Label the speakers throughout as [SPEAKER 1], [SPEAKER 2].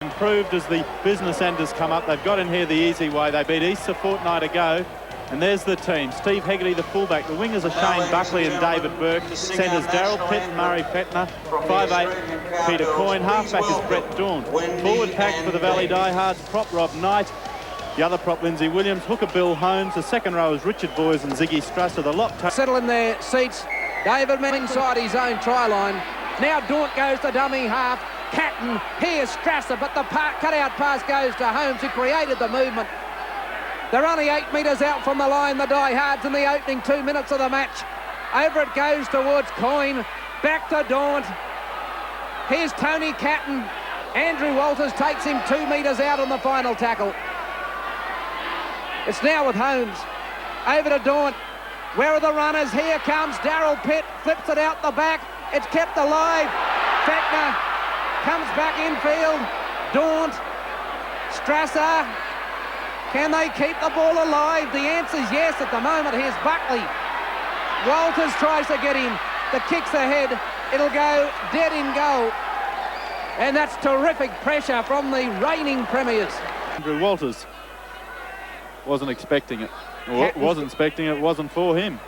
[SPEAKER 1] Improved as the business end has come up. They've got in here the easy way. They beat East a fortnight ago. And there's the team. Steve Hegarty, the fullback. The wingers are Shane Buckley and David Burke. Centres Daryl Pitt and Murray Fettner. 5'8", Peter Coyne. Halfback is Brett Dawn. Forward pack for the Valley Diehards. Prop Rob Knight. The other prop Lindsay Williams. Hooker Bill Holmes. The second row is Richard Boys and Ziggy Strasser. The lot
[SPEAKER 2] settle in their seats. David Mann inside his own try line. Now Daunt goes to dummy half. Catton, here's Strasser, but the cut-out pass goes to Holmes, who created the movement. They're only 8 metres out from the line, the Diehards, in the opening 2 minutes of the match. Over it goes towards Coyne, back to Daunt. Here's Tony Catton. Andrew Walters takes him 2 metres out on the final tackle. It's now with Holmes. Over to Daunt. Where are the runners? Here comes Daryl Pitt, flips it out the back. It's kept alive. Fettner comes back infield. Daunt. Strasser. Can they keep the ball alive? The answer's yes at the moment. Here's Buckley. Walters tries to get him. The kick's ahead. It'll go dead in goal. And that's terrific pressure from the reigning premiers.
[SPEAKER 1] Andrew Walters wasn't expecting it. Or wasn't expecting it. It wasn't for him.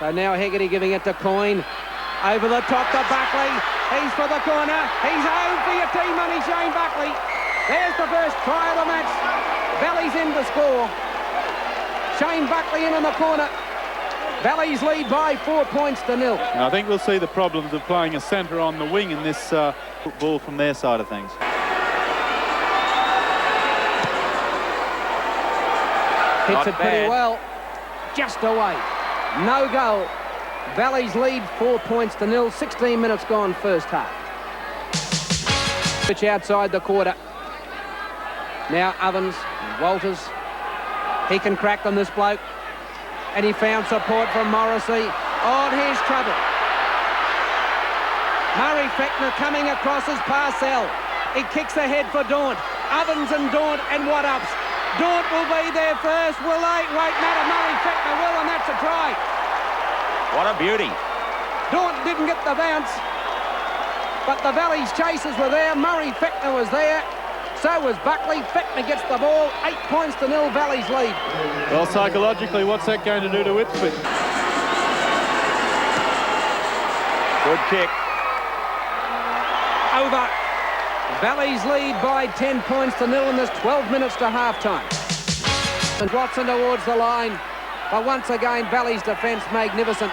[SPEAKER 2] So now Hegarty giving it to Coyne. Over the top to Buckley. He's for the corner. He's home for your team money, Shane Buckley. There's the first try of the match. Valley's in to score. Shane Buckley in on the corner. Valley's lead by 4 points to 0.
[SPEAKER 1] I think we'll see the problems of playing a centre on the wing in this football from their side of things.
[SPEAKER 2] Hits it pretty well. Just away. No goal. Valley's lead 4 points to 0. 16 minutes gone first half. Pitch outside the quarter. Now Ovens, Walters. He can crack them, this bloke. And he found support from Morrissey. Oh, and here's trouble. Murray Fettner coming across his parcel. He kicks ahead for Daunt. Ovens and Daunt, and what ups? Daunt will be there first. Will they? Won't matter. Murray Fettner will, and that's a try.
[SPEAKER 3] What a beauty.
[SPEAKER 2] Daunt didn't get the bounce, but the Valley's chasers were there. Murray Fettner was there. So was Buckley. Fettner gets the ball. 8 points to 0, Valley's lead.
[SPEAKER 1] Well, psychologically, what's that going to do to Ipswich?
[SPEAKER 3] Good kick.
[SPEAKER 2] Over. Valley's lead by 10 points to 0, and there's 12 minutes to half-time. And Watson towards the line. But once again, Valley's defence magnificent.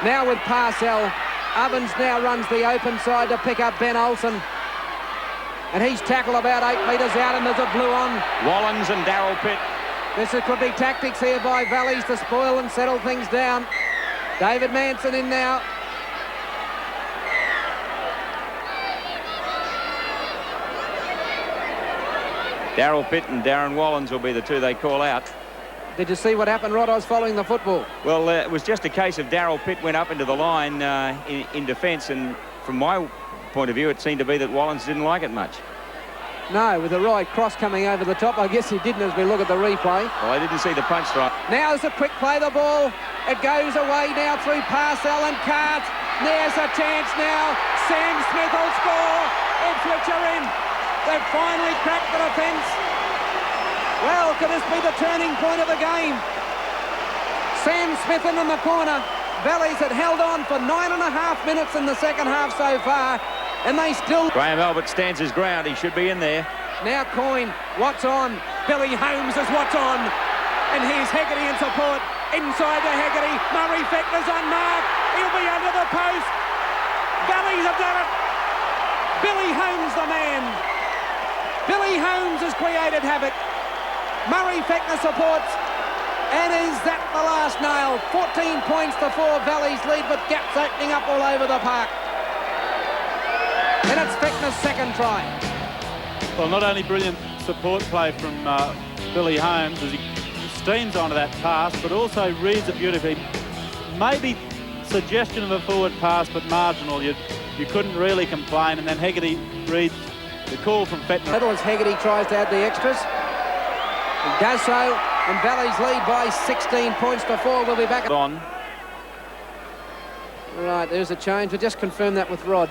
[SPEAKER 2] Now with Parcell. Ovens now runs the open side to pick up Ben Olsen. And he's tackled about 8 metres out, and there's a blue on.
[SPEAKER 3] Wallens and Daryl Pitt.
[SPEAKER 2] This could be tactics here by Valleys to spoil and settle things down. David Manson in now.
[SPEAKER 3] Daryl Pitt and Darren Wallens will be the two they call out.
[SPEAKER 2] Did you see what happened, Rod? I was following the football.
[SPEAKER 3] Well, it was just a case of Daryl Pitt went up into the line in defence, and from my point of view, it seemed to be that Wallens didn't like it much.
[SPEAKER 2] No, with the right cross coming over the top. I guess he didn't as we look at the replay.
[SPEAKER 3] Well, I didn't see the punch strike.
[SPEAKER 2] Now there's a quick play the ball. It goes away now through Parcell and Carts. There's a chance now. Sam Smith will score. Ipswich are in. They've finally cracked the defence. Well, could this be the turning point of the game? Sam Smith in on the corner. Valleys had held on for 9.5 minutes in the second half so far, and they still...
[SPEAKER 3] Graham Albert stands his ground. He should be in there.
[SPEAKER 2] Now Coyne, what's on? Billy Holmes is what's on. And here's Hegarty in support. Inside to Hegarty. Murray Fettner's on mark. He'll be under the post. Valleys have done it. Billy Holmes the man. Billy Holmes has created havoc. Murray Fettner supports. And is that the last nail? 14 points to 4, Valley's lead, with gaps opening up all over the park. And it's Fettner's second try.
[SPEAKER 1] Well, not only brilliant support play from Billy Holmes as he steams onto that pass, but also reads it beautifully. Maybe suggestion of a forward pass, but marginal. You couldn't really complain. And then Hegarty reads the call from Fettner.
[SPEAKER 2] Little as Hegarty tries to add the extras. He does so. And Valley's lead by 16 points to 4. We'll be back
[SPEAKER 3] on.
[SPEAKER 2] Right, there's a change. We'll just confirm that with Rod.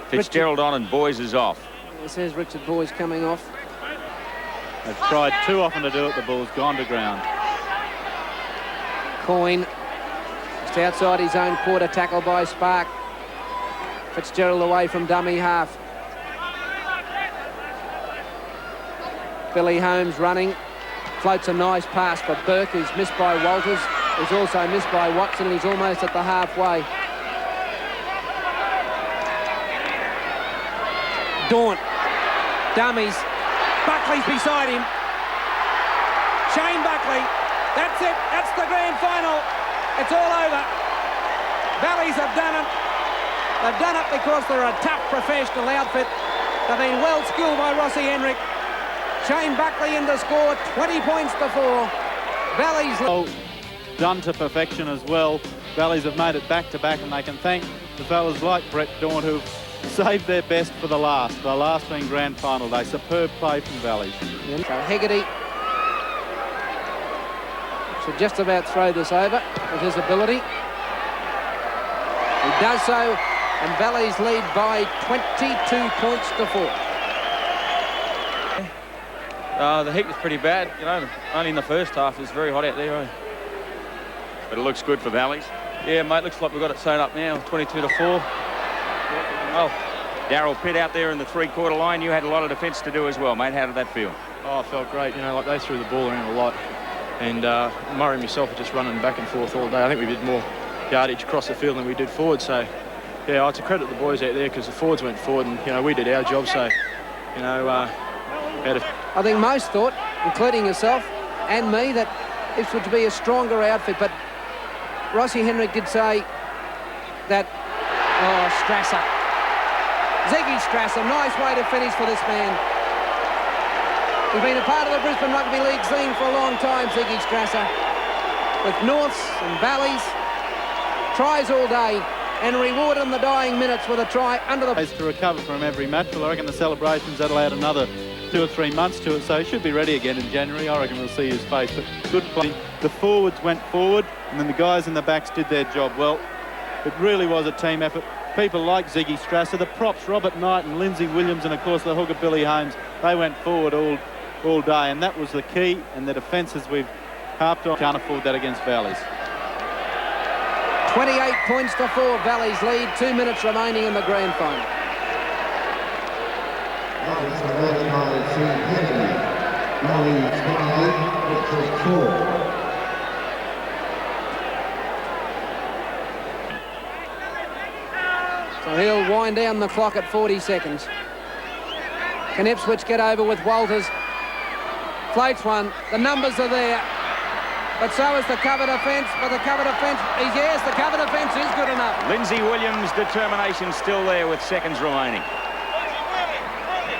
[SPEAKER 3] Fitzgerald on and Boys is off.
[SPEAKER 2] says Richard Boy's coming off.
[SPEAKER 1] They've tried too often to do it. The ball's gone to ground.
[SPEAKER 2] Coyne just outside his own quarter, tackle by Spark. Fitzgerald away from dummy half. Billy Holmes running. Floats a nice pass for Burke, who's missed by Walters. Who's also missed by Watson, and he's almost at the halfway. Daunt. Dummies. Buckley's beside him. Shane Buckley. That's it. That's the grand final. It's all over. Valleys have done it. They've done it because they're a tough professional outfit. They've been well skilled by Rossi Henrik. Shane Buckley in to score, 20 points to 4. Valleys
[SPEAKER 1] done to perfection as well. Valleys have made it back-to-back, and they can thank the fellas like Brett Daunt who've saved their best for the last being grand final day. Superb play from Valleys.
[SPEAKER 2] So Hegarty should just about throw this over with his ability. He does so, and Valleys lead by 22 points to 4.
[SPEAKER 4] The heat was pretty bad, you know, only in the first half. It was very hot out there. Eh?
[SPEAKER 3] But it looks good for Valleys.
[SPEAKER 4] Yeah, mate, looks like we've got it sewn up now, 22 to 4.
[SPEAKER 3] Well, Darryl Pitt out there in the three-quarter line. You had a lot of defence to do as well, mate. How did that feel?
[SPEAKER 5] Oh, I felt great. You know, like they threw the ball around a lot. And Murray and myself were just running back and forth all day. I think we did more yardage across the field than we did forward. So, yeah, I have to credit the boys out there because the forwards went forward and, you know, we did our job. So, you know,
[SPEAKER 2] I think most thought, including yourself and me, that this would be a stronger outfit. But Rossi Henrik did say that, Strasser. Ziggy Strasser, nice way to finish for this man. He's been a part of the Brisbane Rugby League scene for a long time, Ziggy Strasser. With Norths and Valleys, tries all day, and rewarded in the dying minutes with a try under the...
[SPEAKER 1] To recover from every match. Well, I reckon the celebrations, that'll add another 2 or 3 months to it, so he should be ready again in January. I reckon we'll see his face, but good play. The forwards went forward, and then the guys in the backs did their job well. It really was a team effort. People like Ziggy Strasser, the props, Robert Knight and Lindsay Williams, and of course the hooker Billy Holmes, they went forward all day, and that was the key, and the defences we've harped on can't afford that against Valleys.
[SPEAKER 2] 28 points to 4, Valleys lead, 2 minutes remaining in the grand final. So he'll wind down the clock at 40 seconds. Can Ipswich get over with Walters? Floats one, the numbers are there. But so is the cover defence, but the cover defence, yes, the cover defence is good enough.
[SPEAKER 3] Lindsay Williams' determination still there with seconds remaining.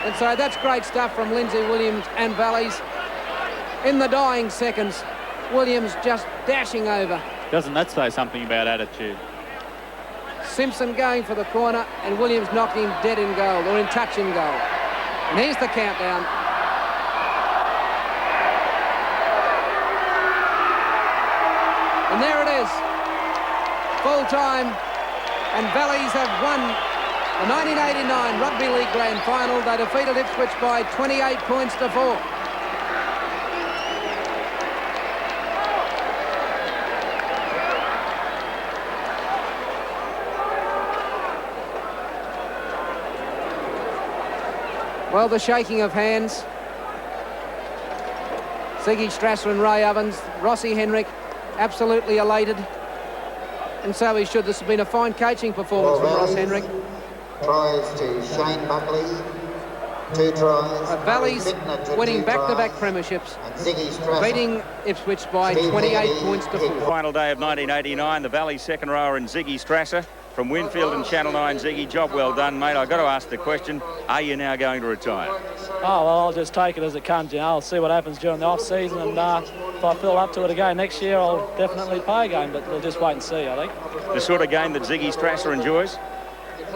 [SPEAKER 2] And so that's great stuff from Lindsay Williams and Valleys. In the dying seconds, Williams just dashing over.
[SPEAKER 1] Doesn't that say something about attitude?
[SPEAKER 2] Simpson going for the corner, and Williams knocked him dead in goal, or in touch in goal. And here's the countdown. And there it is, full time, and Valleys have won the 1989 Rugby League Grand Final. They defeated Ipswich by 28 points to 4. Well, the shaking of hands. Ziggy Strasser and Ray Ovens, Rossi Henrik, absolutely elated, and so he should. This has been a fine coaching performance from Ross Henrik.
[SPEAKER 6] Tries to Shane Buckley, 2 tries.
[SPEAKER 2] Valleys winning back-to-back premierships, beating Ipswich by 28 points to 4.
[SPEAKER 3] Final day of 1989, the Valleys second rower and Ziggy Strasser from Winfield and Channel 9. Ziggy, job well done, mate. I've got to ask the question, are you now going to retire?
[SPEAKER 7] Oh, well, I'll just take it as it comes, you know. I'll see what happens during the off-season, and if I feel up to it again next year, I'll definitely play again, but we'll just wait and see, I think.
[SPEAKER 3] The sort of game that Ziggy Strasser enjoys?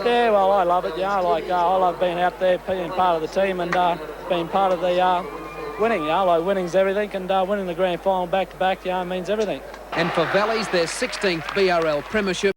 [SPEAKER 7] Yeah, well, I love it, you know. I love being out there, being part of the team and being part of the winning, you know. Like, winning's everything, and winning the grand final back-to-back, you know, means everything.
[SPEAKER 2] And for Valleys, their 16th BRL premiership.